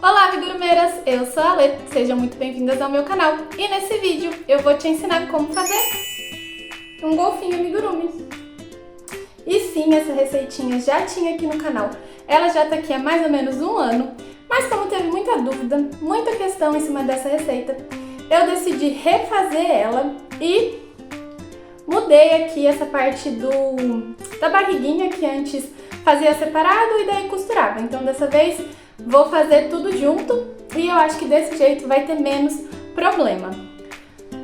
Olá, amigurumeiras! Eu sou a Lê, sejam muito bem-vindas ao meu canal. E nesse vídeo eu vou te ensinar como fazer um golfinho amigurumi. E sim, essa receitinha já tinha aqui no canal. Ela já tá aqui há mais ou menos um ano, mas como teve muita dúvida, muita questão em cima dessa receita, eu decidi refazer ela e mudei aqui essa parte da barriguinha que antes fazia separado e daí costurava. Então dessa vez vou fazer tudo junto e eu acho que desse jeito vai ter menos problema.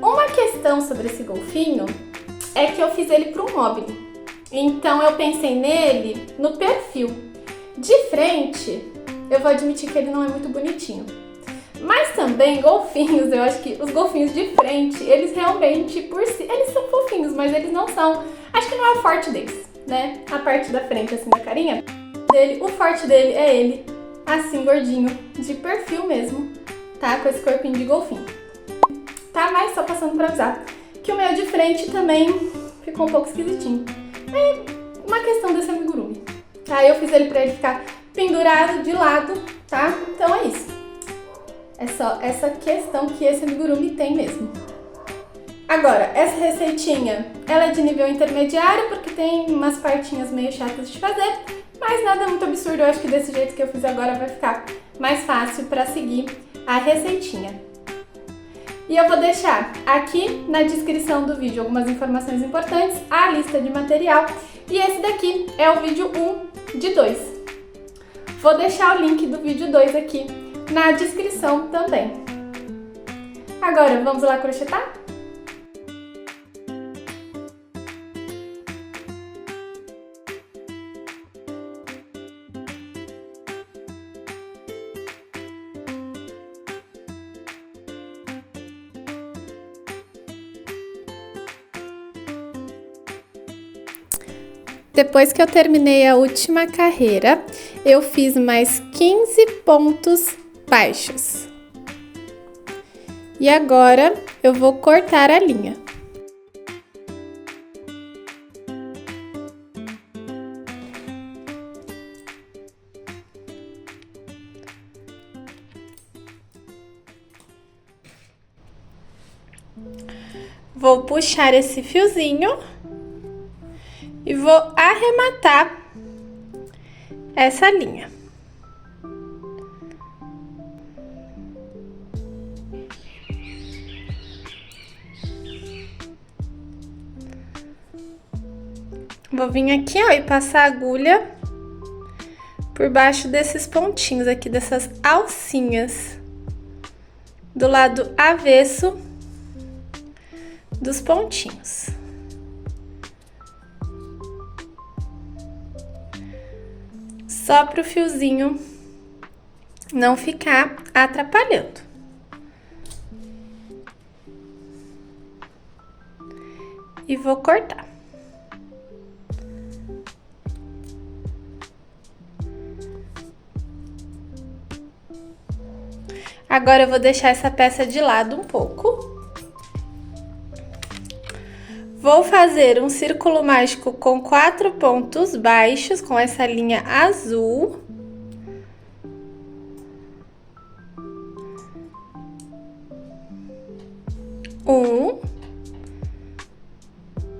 Uma questão sobre esse golfinho é que eu fiz ele para um mobile. Então eu pensei nele no perfil. De frente, eu vou admitir que ele não é muito bonitinho. Mas também golfinhos, eu acho que os golfinhos de frente, eles realmente por si, eles são fofinhos, mas eles não são, acho que não é o forte deles, né? A parte da frente assim da carinha dele, o forte dele é ele assim gordinho, de perfil mesmo, tá? Com esse corpinho de golfinho. Tá? Mas só passando pra avisar que o meu de frente também ficou um pouco esquisitinho. É uma questão desse amigurumi, tá? Eu fiz ele pra ele ficar pendurado de lado, tá? Então é isso. É só essa questão que esse amigurumi tem mesmo. Agora, essa receitinha, ela é de nível intermediário, porque tem umas partinhas meio chatas de fazer, mas nada muito absurdo. Eu acho que desse jeito que eu fiz agora vai ficar mais fácil para seguir a receitinha. E eu vou deixar aqui na descrição do vídeo algumas informações importantes, a lista de material, e esse daqui é o vídeo 1 de 2. Vou deixar o link do vídeo 2 aqui na descrição também. Agora, vamos lá crochetar? Depois que eu terminei a última carreira, eu fiz mais 15 pontos baixos. E agora eu vou cortar a linha. Vou puxar esse fiozinho e vou arrematar essa linha. Vou vir aqui, ó, e passar a agulha por baixo desses pontinhos aqui, dessas alcinhas, do lado avesso dos pontinhos. Só para o fiozinho não ficar atrapalhando. E vou cortar. Agora eu vou deixar essa peça de lado um pouco. Vou fazer um círculo mágico com 4 pontos baixos, com essa linha azul. Um,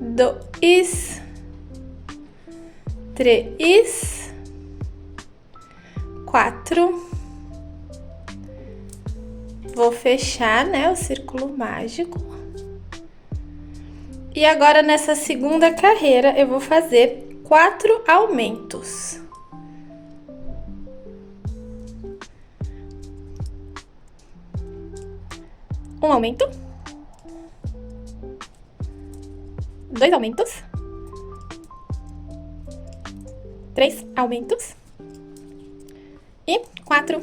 dois, três, 4. Vou fechar, né, o círculo mágico. E agora, nessa segunda carreira, eu vou fazer 4 aumentos. Um aumento. 2 aumentos. 3 aumentos. E 4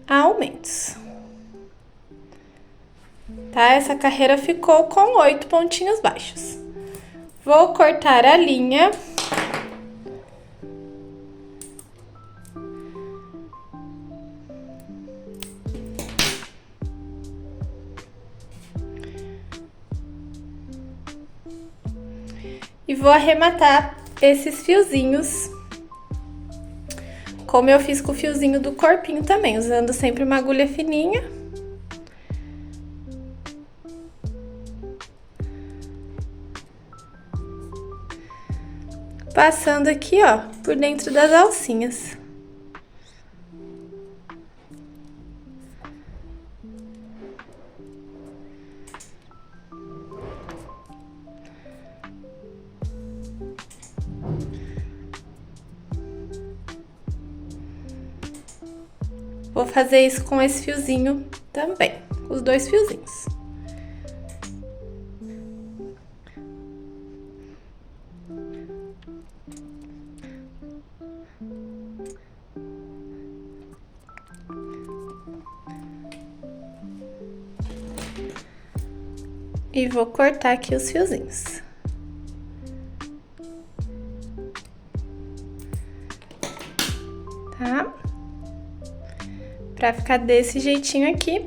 aumentos. Tá? Essa carreira ficou com 8 pontinhos baixos. Vou cortar a linha. E vou arrematar esses fiozinhos como eu fiz com o fiozinho do corpinho também, usando sempre uma agulha fininha. Passando aqui, ó, por dentro das alcinhas. Vou fazer isso com esse fiozinho também, os dois fiozinhos. E vou cortar aqui os fiozinhos. Tá? Pra ficar desse jeitinho aqui,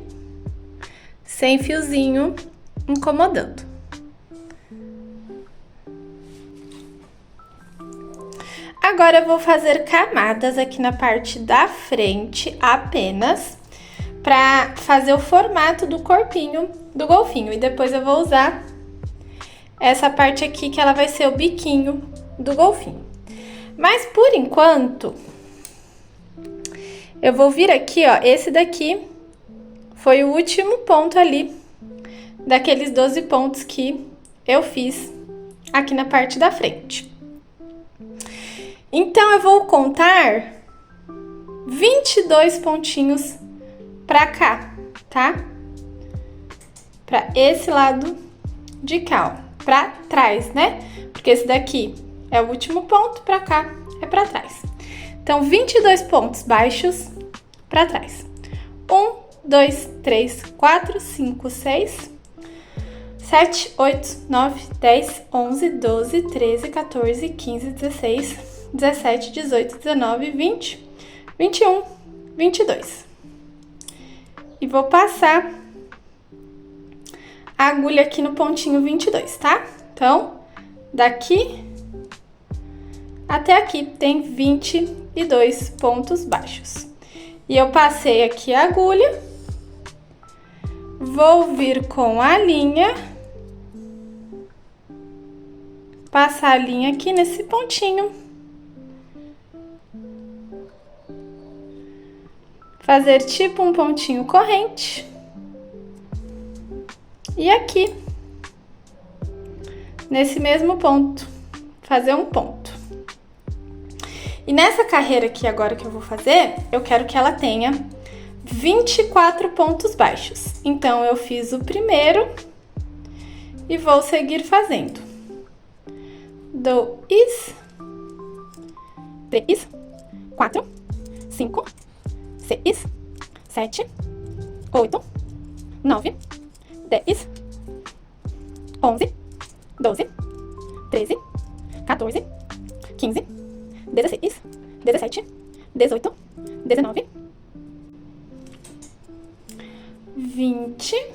sem fiozinho incomodando. Agora eu vou fazer camadas aqui na parte da frente apenas, pra fazer o formato do corpinho do golfinho. E depois eu vou usar essa parte aqui, que ela vai ser o biquinho do golfinho. Mas por enquanto, eu vou vir aqui, ó, esse daqui foi o último ponto ali, daqueles 12 pontos que eu fiz aqui na parte da frente. Então, eu vou contar 22 pontinhos pra cá, tá? Pra esse lado de cá, ó, pra trás, né? Porque esse daqui é o último ponto, pra cá é pra trás. Então, 22 pontos baixos pra trás. 1, 2, 3, 4, 5, 6, 7, 8, 9, 10, 11, 12, 13, 14, 15, 16, 17, 18, 19, 20, 21, 22. E vou passar a agulha aqui no pontinho 22, tá? Então, daqui até aqui tem 22 pontos baixos. E eu passei aqui a agulha, vou vir com a linha, passar a linha aqui nesse pontinho, fazer tipo um pontinho corrente, e aqui, nesse mesmo ponto, fazer um ponto. E nessa carreira aqui agora que eu vou fazer, eu quero que ela tenha 24 pontos baixos. Então, eu fiz o primeiro e vou seguir fazendo. 2, 3, 4, 5, 6, 7, 8, 9, 10, 11, 12, 13, 14, 15, 16, 17, 18, 19, 20,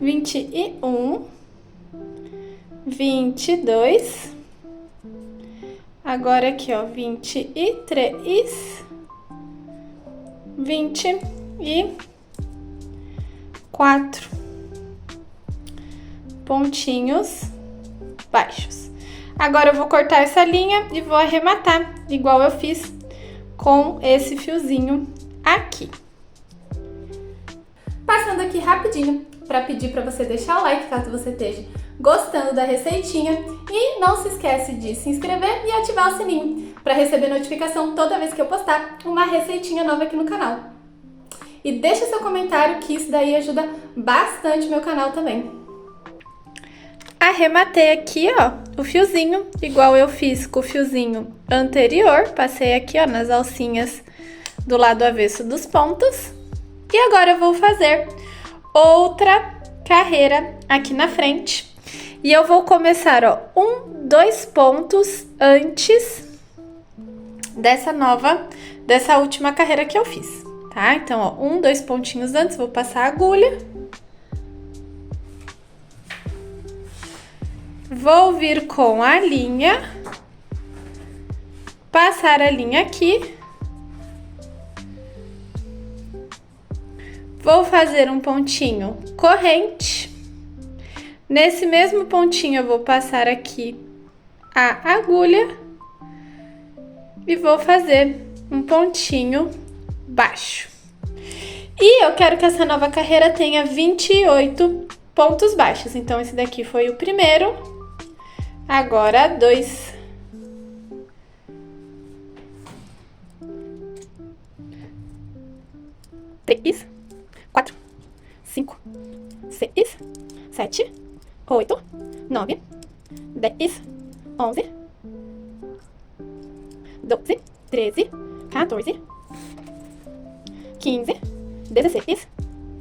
21, 22, agora aqui, ó, 23, 24 pontinhos baixos. Agora eu vou cortar essa linha e vou arrematar, igual eu fiz com esse fiozinho aqui. Passando aqui rapidinho para pedir para você deixar o like caso você esteja gostando da receitinha e não se esquece de se inscrever e ativar o sininho para receber notificação toda vez que eu postar uma receitinha nova aqui no canal. E deixa seu comentário que isso daí ajuda bastante meu canal também. Arrematei aqui, ó, o fiozinho, igual eu fiz com o fiozinho anterior. Passei aqui, ó, nas alcinhas do lado avesso dos pontos. E agora eu vou fazer outra carreira aqui na frente. E eu vou começar, ó, 2 pontos antes dessa última carreira que eu fiz, tá? Então, ó, 2 pontinhos antes, vou passar a agulha. Vou vir com a linha, passar a linha aqui. Vou fazer um pontinho corrente. Nesse mesmo pontinho, eu vou passar aqui a agulha e vou fazer um pontinho baixo. E eu quero que essa nova carreira tenha 28 pontos baixos. Então, esse daqui foi o primeiro. Agora, 2. 3, 4, 5, 6, 7, 8, 9, 10, 11, 12, 13, 14, 15, 16,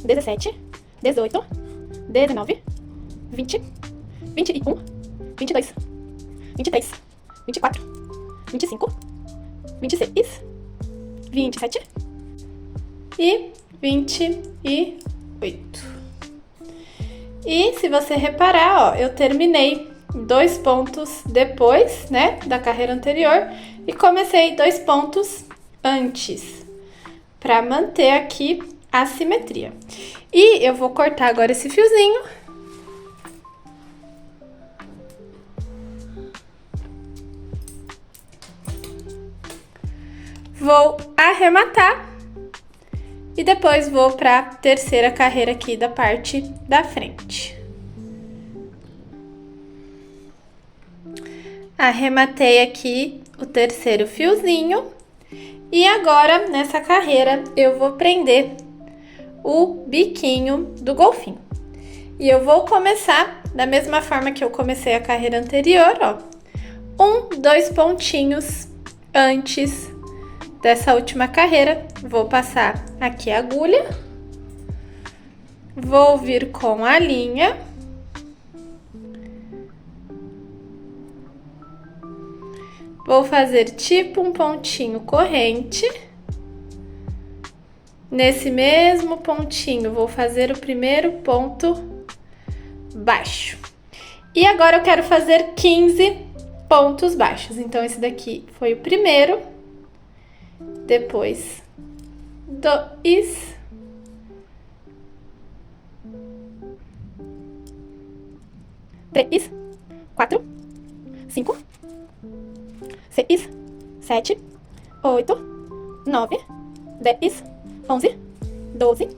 17, 18, 19, 20, 21, 22, 23, 24, 25, 26, 27 e 28. E se você reparar, ó, eu terminei 2 pontos depois, né, da carreira anterior e comecei 2 pontos antes, para manter aqui a simetria. E eu vou cortar agora esse fiozinho. Vou arrematar e depois vou para a terceira carreira aqui da parte da frente. Arrematei aqui o terceiro fiozinho e agora nessa carreira eu vou prender o biquinho do golfinho. E eu vou começar da mesma forma que eu comecei a carreira anterior, ó. 2 pontinhos antes dessa última carreira, vou passar aqui a agulha, vou vir com a linha, vou fazer tipo um pontinho corrente, nesse mesmo pontinho vou fazer o primeiro ponto baixo. E agora eu quero fazer 15 pontos baixos, então esse daqui foi o primeiro. Depois 2, 3, 4, 5, 6, 7, 8, 9, 10, 11, 12,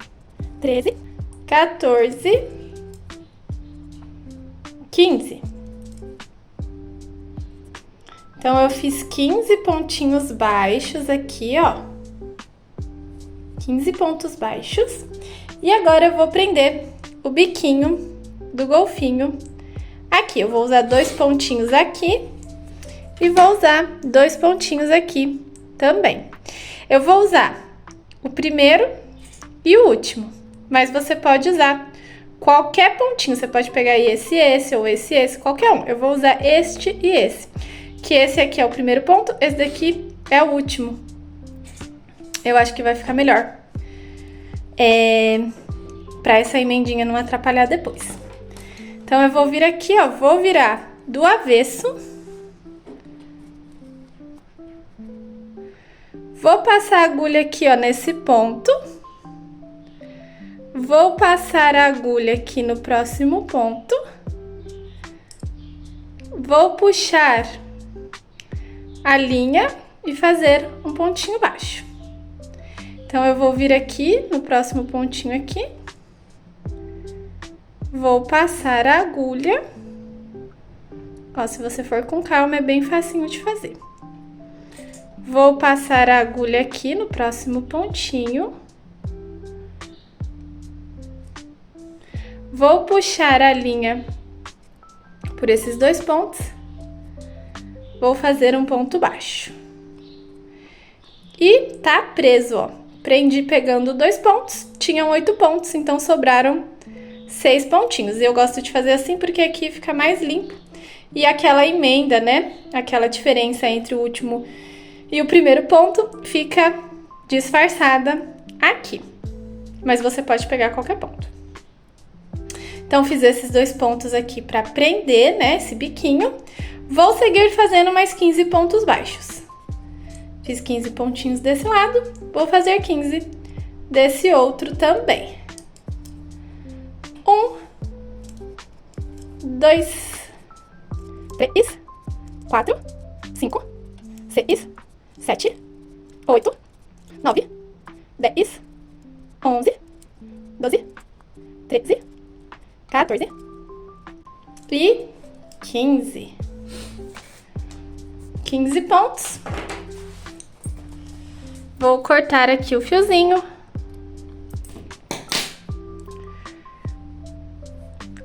13, 14, 15. Então, eu fiz 15 pontinhos baixos aqui, ó. 15 pontos baixos. E agora eu vou prender o biquinho do golfinho aqui. Eu vou usar 2 pontinhos aqui e vou usar 2 pontinhos aqui também. Eu vou usar o primeiro e o último, mas você pode usar qualquer pontinho. Você pode pegar esse ou esse, qualquer um. Eu vou usar este e esse. Que esse aqui é o primeiro ponto, esse daqui é o último. Eu acho que vai ficar melhor. Pra essa emendinha não atrapalhar depois. Então, eu vou vir aqui, ó, vou virar do avesso. Vou passar a agulha aqui, ó, nesse ponto. Vou passar a agulha aqui no próximo ponto. Vou puxar a linha e fazer um pontinho baixo. Então, eu vou vir aqui no próximo pontinho aqui. Vou passar a agulha. Ó, se você for com calma, é bem facinho de fazer. Vou passar a agulha aqui no próximo pontinho. Vou puxar a linha por esses 2 pontos. Vou fazer um ponto baixo. E tá preso, ó. Prendi pegando 2 pontos, tinham 8 pontos, então sobraram 6 pontinhos. E eu gosto de fazer assim porque aqui fica mais limpo. E aquela emenda, né? Aquela diferença entre o último e o primeiro ponto fica disfarçada aqui. Mas você pode pegar qualquer ponto. Então, fiz esses 2 pontos aqui pra prender, né? Esse biquinho. Vou seguir fazendo mais 15 pontos baixos. Fiz 15 pontinhos desse lado, vou fazer 15 desse outro também. 1, 2, 3, 4, 5, 6, 7, 8, 9, 10, 11, 12, 13, 14 e 15. 15 pontos. Vou cortar aqui o fiozinho.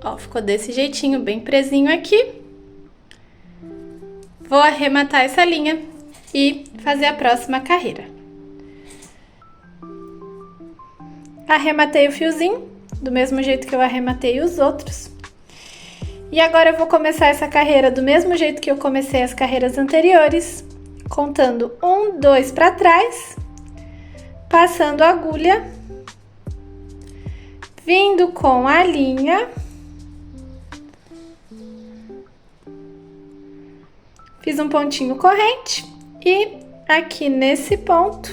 Ó, ficou desse jeitinho, bem presinho aqui. Vou arrematar essa linha e fazer a próxima carreira. Arrematei o fiozinho, do mesmo jeito que eu arrematei os outros. E agora eu vou começar essa carreira do mesmo jeito que eu comecei as carreiras anteriores, contando 1, 2 para trás, passando a agulha, vindo com a linha, fiz um pontinho corrente e aqui nesse ponto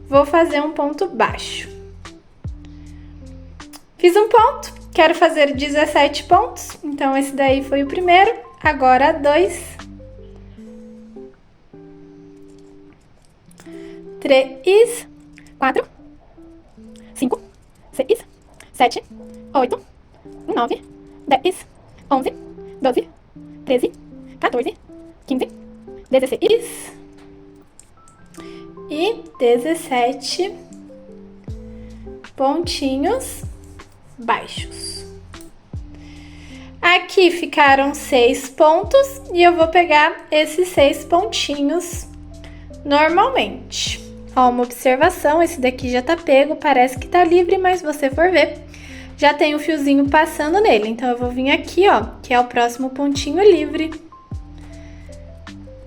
vou fazer um ponto baixo. Fiz um ponto, quero fazer 17 pontos, então esse daí foi o primeiro, agora 2, 3, 4, 5, 6, 7, 8, 9, 10, 11, 12, 13, 14, 15, 16 e 17 pontinhos baixos. Aqui ficaram 6 pontos e eu vou pegar esses 6 pontinhos normalmente. Ó, uma observação, esse daqui já tá pego, parece que tá livre, mas se você for ver, já tem o fiozinho passando nele. Então eu vou vir aqui, ó, que é o próximo pontinho livre.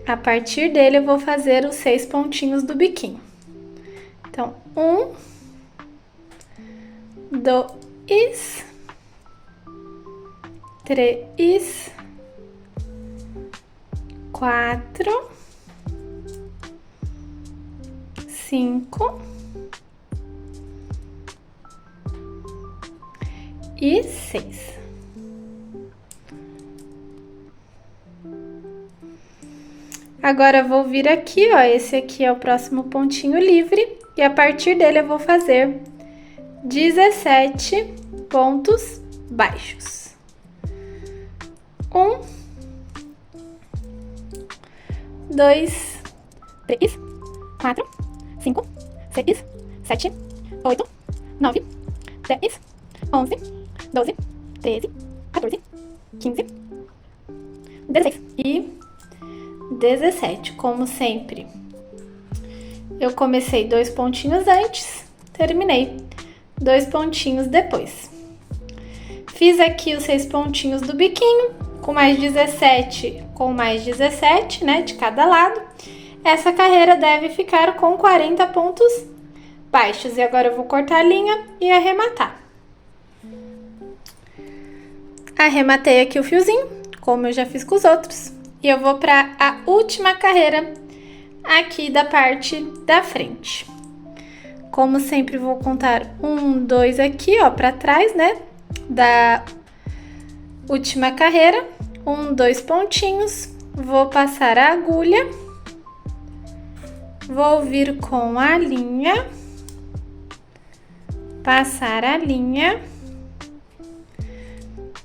A partir dele eu vou fazer os 6 pontinhos do biquinho. Então, 1, 2, 3, 4, 5 e 6. Agora eu vou vir aqui, ó, esse aqui é o próximo pontinho livre e a partir dele eu vou fazer 17 pontos baixos. 1, 2, 3, 4, 5, 6, 7, 8, 9, 10, 11, 12, 13, 14, 15, 16 e 17. Como sempre, eu comecei 2 pontinhos antes, terminei 2 pontinhos depois. Fiz aqui os 6 pontinhos do biquinho, com mais 17, né, de cada lado. Essa carreira deve ficar com 40 pontos baixos. E agora eu vou cortar a linha e arrematar. Arrematei aqui o fiozinho, como eu já fiz com os outros. E eu vou para a última carreira aqui da parte da frente. Como sempre, vou contar 1, 2 aqui, ó, para trás, né, da última carreira. 1, 2 pontinhos. Vou passar a agulha. Vou vir com a linha. Passar a linha.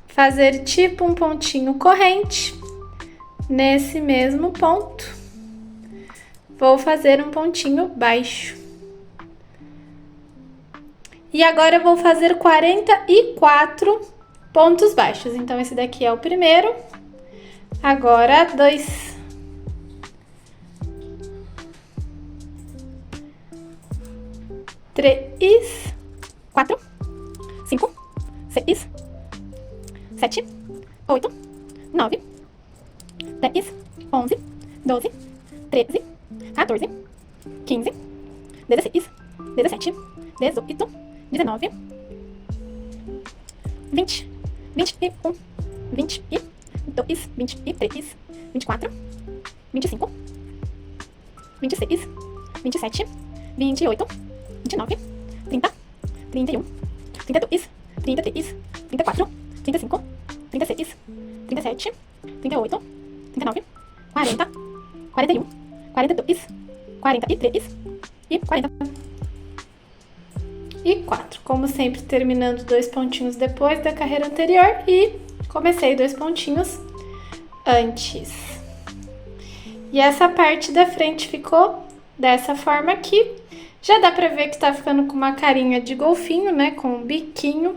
Fazer tipo um pontinho corrente. Nesse mesmo ponto, vou fazer um pontinho baixo. E agora eu vou fazer 44 pontos baixos. Então, esse daqui é o primeiro. Agora, 2. 3, 4, 5, 6, 7, 8, 9, 10, 11, 12, 13, 14, 15, 16, 17, 18, 19, 20, 21, 22, 23, 24, 25, 26, 27, 28, 29, 30, 31, 32, 33, 34, 35, 36, 37, 38, 39, 40, 41, 42, 43 e 40. E 4, como sempre, terminando 2 pontinhos depois da carreira anterior e comecei 2 pontinhos antes. E essa parte da frente ficou dessa forma aqui. Já dá pra ver que tá ficando com uma carinha de golfinho, né? Com um biquinho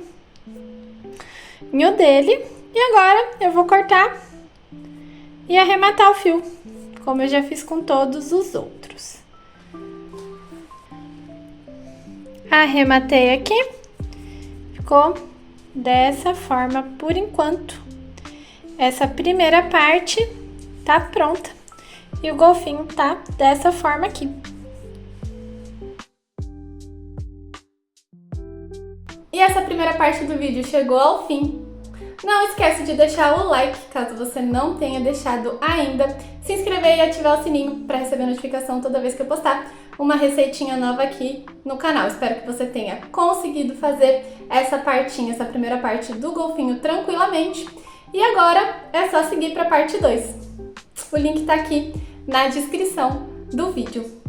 dele. E agora eu vou cortar e arrematar o fio, como eu já fiz com todos os outros. Arrematei aqui. Ficou dessa forma por enquanto. Essa primeira parte tá pronta. E o golfinho tá dessa forma aqui. E essa primeira parte do vídeo chegou ao fim. Não esquece de deixar o like, caso você não tenha deixado ainda. Se inscrever e ativar o sininho para receber notificação toda vez que eu postar uma receitinha nova aqui no canal. Espero que você tenha conseguido fazer essa partinha, essa primeira parte do golfinho tranquilamente. E agora é só seguir para a parte 2. O link tá aqui na descrição do vídeo.